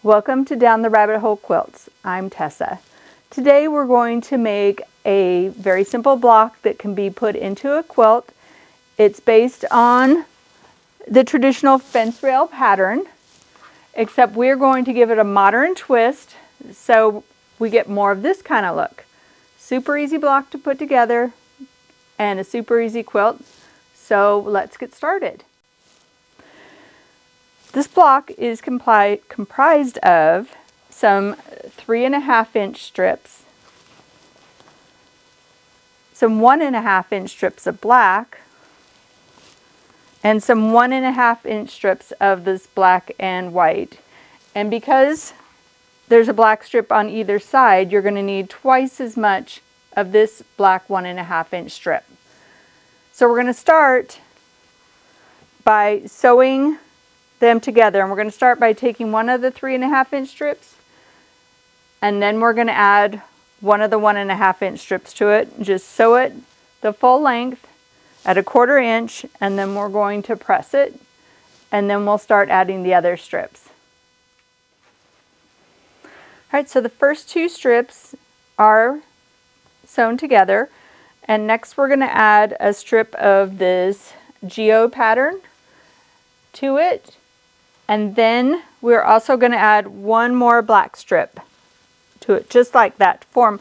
Welcome to Down the Rabbit Hole Quilts. I'm Tessa. Today we're going to make a very simple block that can be put into a quilt. It's based on the traditional fence rail pattern, except we're going to give it a modern twist so we get more of this kind of look. Super easy block to put together and a super easy quilt. So let's get started. This block is comprised of some 3.5-inch strips, some 1.5-inch strips of black, and some 1.5-inch strips of this black and white. And because there's a black strip on either side, you're going to need twice as much of this black 1.5-inch strip. So we're going to start by sewing them together, and we're going to start by taking one of the 3.5-inch strips, and then we're going to add one of the 1.5-inch strips to it. Just sew it the full length at 1/4 inch, and then we're going to press it, and then we'll start adding the other strips. Alright, so the first two strips are sewn together, and next we're going to add a strip of this geo pattern to it. And then we're also going to add one more black strip to it, just like that, to form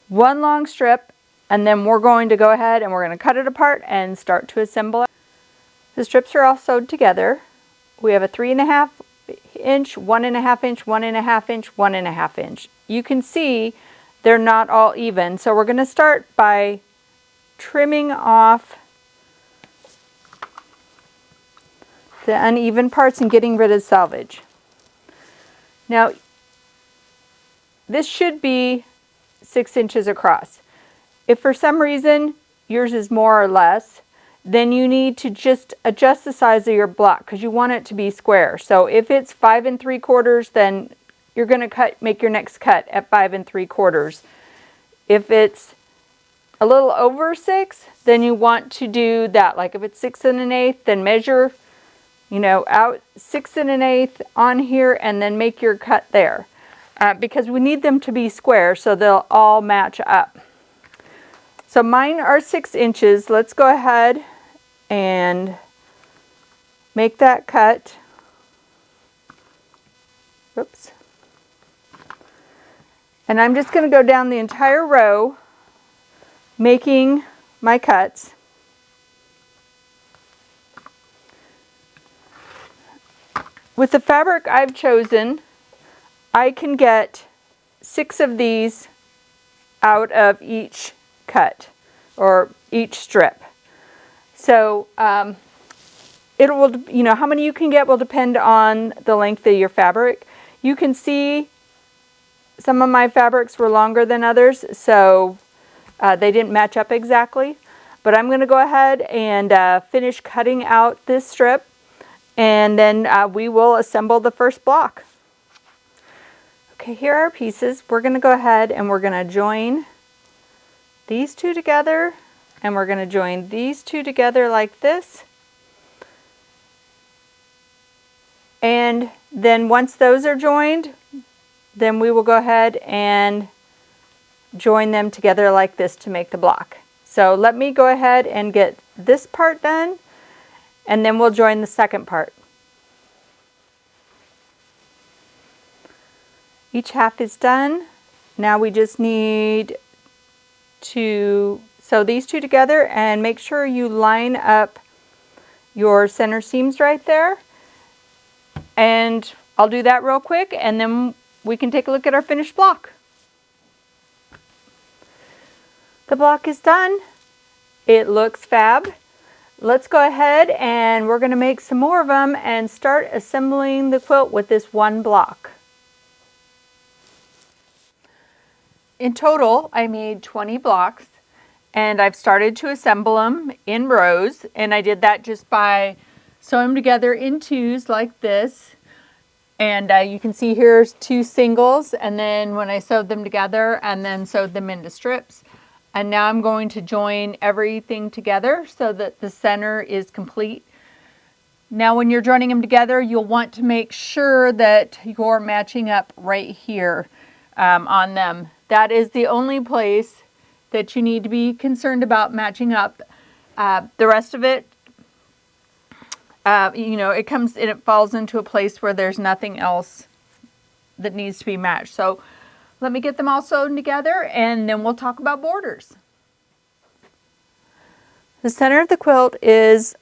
one long strip. And then we're going to go ahead and we're going to cut it apart and start to assemble it. The strips are all sewed together. We have a 3.5-inch, 1.5-inch, 1.5-inch, 1.5-inch. You can see they're not all even. So we're going to start by trimming off the uneven parts and getting rid of salvage. Now, this should be 6 inches across. If for some reason yours is more or less, then you need to just adjust the size of your block because you want it to be square. So if it's 5 3/4, then you're going to make your next cut at 5 3/4. If it's a little over 6, then you want to do that. Like if it's 6 1/8, then measure out 6 1/8 on here and then make your cut there. Because we need them to be square so they'll all match up. So mine are 6 inches. Let's go ahead and make that cut. Oops. And I'm just going to go down the entire row making my cuts. With the fabric I've chosen, I can get 6 of these out of each cut or each strip. So it will, how many you can get will depend on the length of your fabric. You can see some of my fabrics were longer than others, so they didn't match up exactly. But I'm going to go ahead and finish cutting out this strip. And then we will assemble the first block. Okay, here are our pieces. We're going to go ahead and we're going to join these two together, and we're going to join these two together like this. And then once those are joined, then we will go ahead and join them together like this to make the block. So let me go ahead and get this part done, and then we'll join the second part. Each half is done. Now we just need to sew these two together and make sure you line up your center seams right there. And I'll do that real quick and then we can take a look at our finished block. The block is done. It looks fab. Let's go ahead and we're going to make some more of them and start assembling the quilt with this one block. In total, I made 20 blocks and I've started to assemble them in rows, and I did that just by sewing them together in twos like this. And you can see here's 2 singles, and then when I sewed them together and then sewed them into strips. And now I'm going to join everything together so that the center is complete. Now when you're joining them together, you'll want to make sure that you're matching up right here on them. That is the only place that you need to be concerned about matching up. The rest of it, you know, it falls into a place where there's nothing else that needs to be matched. So let me get them all sewn together and then we'll talk about borders. The center of the quilt is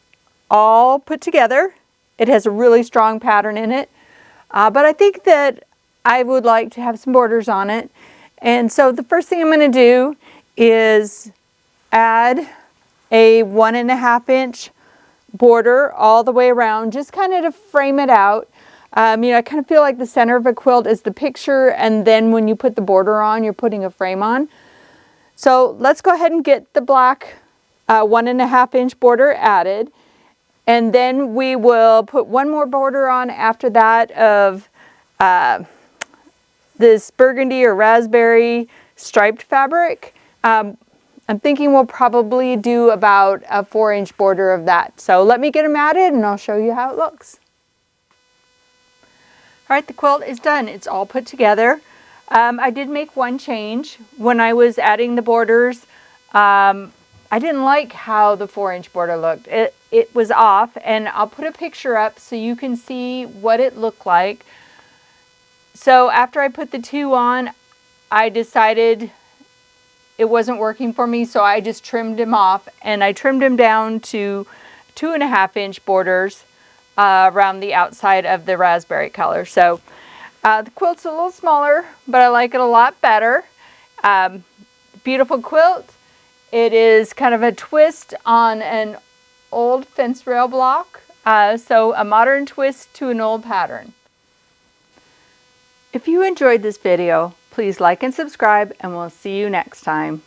all put together. It has a really strong pattern in it, but I think that I would like to have some borders on it. And so the first thing I'm going to do is add a 1.5 inch border all the way around, just kind of to frame it out. You know, I kind of feel like the center of a quilt is the picture, and then when you put the border on, you're putting a frame on. So let's go ahead and get the black 1.5 inch border added. And then we will put one more border on after that of this burgundy or raspberry striped fabric. I'm thinking we'll probably do about a 4-inch border of that. So let me get them added and I'll show you how it looks. All right, the quilt is done. It's all put together. I did make one change when I was adding the borders. I didn't like how the 4-inch border looked. It was off, and I'll put a picture up so you can see what it looked like. So after I put the 2 on, I decided it wasn't working for me, so I just trimmed them off, and I trimmed them down to 2.5 inch borders around the outside of the raspberry color. So the quilt's a little smaller, but I like it a lot better. Beautiful quilt. It is kind of a twist on an old fence rail block, so a modern twist to an old pattern. If you enjoyed this video, please like and subscribe, and we'll see you next time.